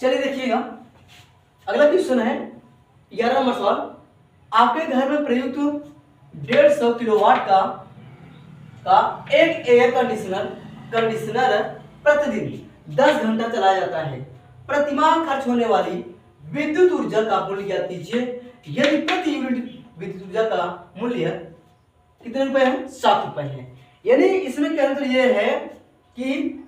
चलिए देखिएगा, अगला क्वेश्चन है 11 नंबर सवाल। आपके घर में प्रयुक्त 150 किलोवाट का एक एयर कंडीशनर प्रतिदिन 10 घंटा चलाया जाता है। प्रतिमाह खर्च होने वाली विद्युत ऊर्जा का मूल्य ज्ञात कीजिए। यदि प्रति यूनिट विद्युत ऊर्जा का मूल्य कितने रुपए है? 7 रुपए है। यानी इसमें कहना तो ये है कि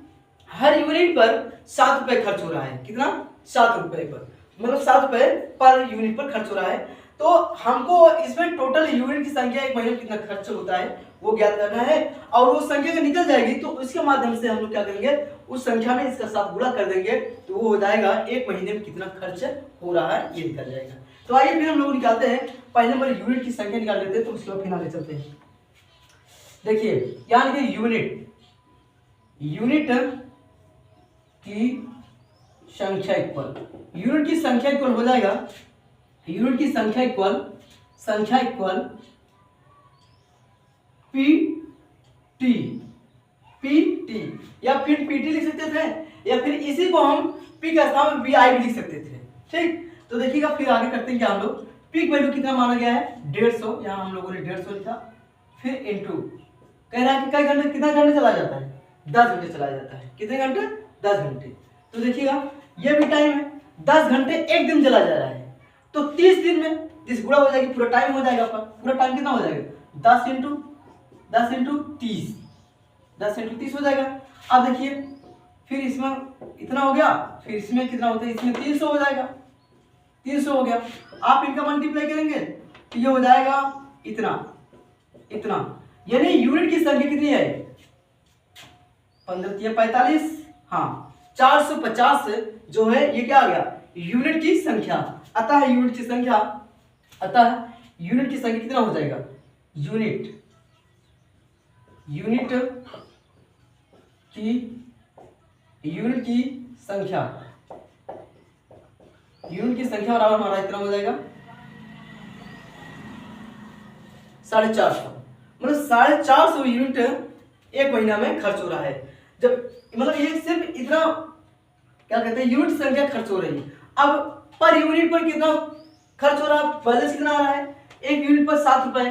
हर यूनिट पर 7 रुपए खर्च हो रहा है। कितना? 7 रुपए पर, मतलब 7 रुपए पर यूनिट पर खर्च हो रहा है। तो हमको इसमें टोटल यूनिट की संख्या एक महीने में कितना खर्च होता है वो ज्ञात करना है, और वो संख्या जब निकल जाएगी तो उसके माध्यम से हम लोग क्या करेंगे, उस संख्या में इसका साथ गुणा कर देंगे, तो वो हो जाएगा एक महीने में कितना खर्च हो रहा है ये निकल जाएगा। तो आइए फिर हम लोग निकालते हैं, पहले नंबर यूनिट की संख्या निकाल लेते हैं, तो उसके बाद फिर आगे चलते हैं। देखिए यहाँ लिखिए यूनिट की संख्या इक्वल, यूनिट की संख्या इक्वल हो जाएगा, यूनिट की संख्या इक्वल पी या फिर पीटी लिख सकते थे, या फिर इसी को हम पी का स्थान में वी भी लिख सकते थे। ठीक, तो देखिएगा फिर आगे करते हैं क्या हम लोग। पीक वैल्यू कितना माना गया है? 150, यहाँ हम लोगों ने 150 लिखा, फिर इनटू कह रहा है कि कई घंटे, कितना घंटे चला जाता है? 10 घंटे चला जाता है। कितने घंटे? 10 घंटे। तो देखिएगा ये भी टाइम है, 10 घंटे एक दिन चला जा रहा है, तो 30 दिन में 30 गुणा हो जाएगी, पूरा टाइम हो जाएगा आपका। पूरा टाइम कितना हो जाएगा? 10 इंटू 30, 10 इंटू 30 हो जाएगा। अब देखिए फिर इसमें इतना हो गया, फिर इसमें कितना होता है? इसमें 300 हो जाएगा, 300 हो गया। आप इनका मल्टीप्लाई करेंगे तो ये हो जाएगा इतना, यानी यूनिट की संख्या कितनी है? 15 45, हाँ 450 जो है ये क्या आ गया? यूनिट की संख्या। अतः यूनिट की संख्या कितना हो जाएगा? यूनिट की संख्या बराबर हमारा इतना हो जाएगा 450, मतलब 450 यूनिट एक महीना में खर्च हो रहा है। जब मतलब ये सिर्फ इतना क्या कहते हैं, यूनिट संख्या खर्च हो रही है। अब पर यूनिट पर कितना खर्च हो रहा है? बैलेंस कितना आ रहा है? एक यूनिट पर 7 रुपए,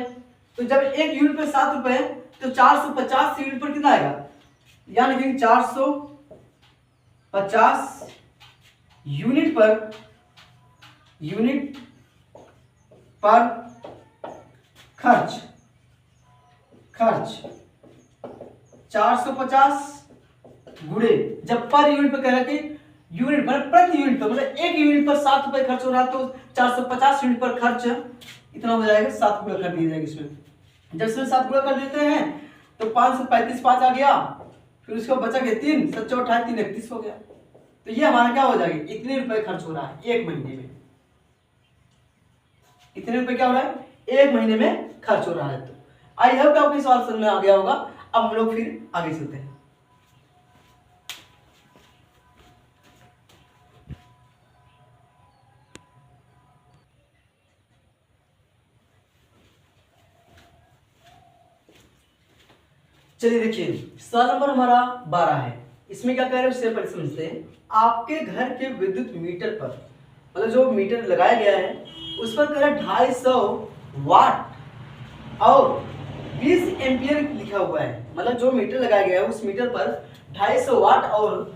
तो जब एक यूनिट पर 7 रुपए तो 450 यूनिट पर कितना आएगा? यानी 450 यूनिट पर खर्च 450 गुणे, जब पर यूनिट पर कह रहा है कि यूनिट मतलब प्रति यूनिट पर, मतलब एक यूनिट पर 7 रुपए खर्च हो रहा है, तो 450 यूनिट पर खर्च इतना हो जाएगा, 7 गुणा कर दिया जाएगा इसमें। जब इसमें 7 गुणा कर देते हैं तो 5 से 35 5 आ गया, फिर उसको बचा के 3 7 28 3 31 हो गया। तो ये हमारा क्या हो जाएगा? इतने रुपए खर्च हो रहा है एक महीने में। इतने रुपए क्या हो रहा है? एक महीने में खर्च हो रहा है। तो आई होप आपको सवाल समझ में आ गया होगा। अब हम लोग फिर आगे चलते हैं। चलिए देखिए सवाल नंबर हमारा 12 है। इसमें क्या कह रहे हैं उससे पहले समझते हैं। आपके घर के विद्युत मीटर पर, मतलब जो मीटर लगाया गया है उस पर कह रहा है 250 वाट और 20 एम्पियर लिखा हुआ है। मतलब जो मीटर लगाया गया है उस मीटर पर 250 वाट और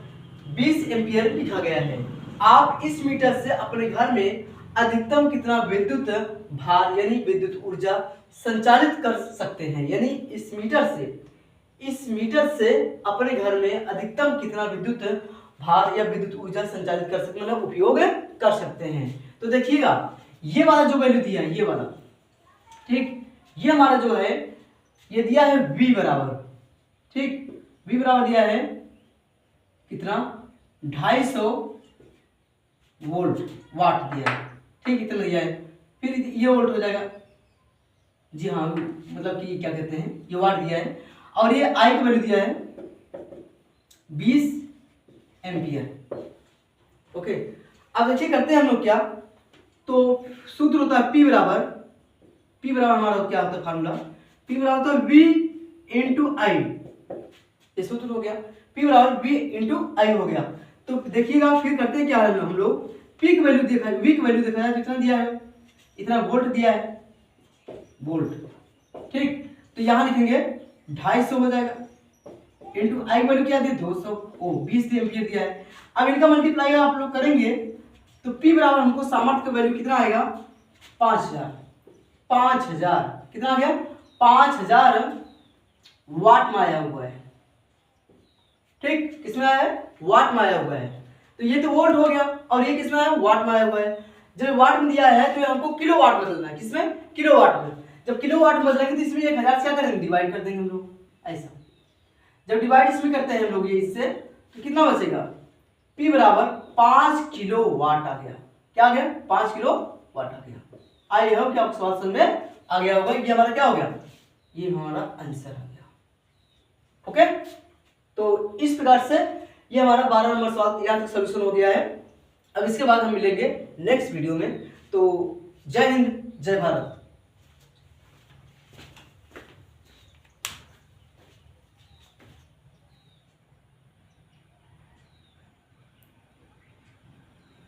20 एम्पियर लिखा गया है। आप इस मीटर से अपने घर में अधिकतम कितना विद्युत भार यानी विद्युत ऊर्जा संचालित कर सकते हैं। यानी इस मीटर से अपने घर में अधिकतम कितना विद्युत भार या विद्युत ऊर्जा संचालित कर सकते, मतलब उपयोग कर सकते हैं। तो देखिएगा ये वाला जो वैल्यू दिया है, ये वाला, ठीक, ये हमारा जो है ये दिया है V बराबर, ठीक, V बराबर दिया है कितना? 250 वोल्ट वाट दिया है, ठीक, इतना दिया है। फिर ये वोल्ट हो जाएगा, जी हाँ, मतलब कि क्या कहते हैं, ये वाट दिया है, और ये I का वैल्यू दिया है 20 एम्पियर। ओके, अब देखिए करते हैं हम लोग क्या, तो सूत्र होता है P बराबर हमारा क्या होता है फार्मूला, P बराबर होता है V इंटू आई। ये सूत्र हो गया, P बराबर V इंटू आई हो गया। तो देखिएगा फिर करते हैं क्या है हम लोग, पीक वैल्यू देखा है, वीक वैल्यू देखा है, कितना दिया है, इतना वोल्ट दिया है, वोल्ट, ठीक। तो यहाँ लिखेंगे 250 हो जाएगा इंटू आई वैल्यू क्या दी 200, ओ 20 एम्पियर दिया है। अब इनका मल्टीप्लाई आप लोग करेंगे तो P बराबर हमको सामर्थ्य का वैल्यू कितना आएगा 5000 कितना आ गया 5000 वाट में आया हुआ है, ठीक। किसमें आया है वाट में आया हुआ है। तो ये तो वोल्ट हो गया और ये किसमें आया वाट में आया हुआ है। जब वाट में दिया है तो हमको किलोवाट में बदलना है, किसमें किलोवाट में। जब किलोवाट में बदलेंगे तो इसमें 1000 से क्या करेंगे डिवाइड कर देंगे हम लोग ऐसा। जब डिवाइड इसमें करते हैं हम लोग ये इससे तो कितना बचेगा P बराबर 5 किलो वाट आ गया। क्या आ गया 5 किलो वाट आ गया। आई होप कि आपको सवाल समझ में आ गया होगा। ये हमारा क्या हो गया, ये हमारा आंसर आ गया। ओके, तो इस प्रकार से ये हमारा 12 नंबर सवाल यहाँ तक सोल्यूशन हो गया है। अब इसके बाद हम मिलेंगे नेक्स्ट वीडियो में। तो जय हिंद, जय भारत।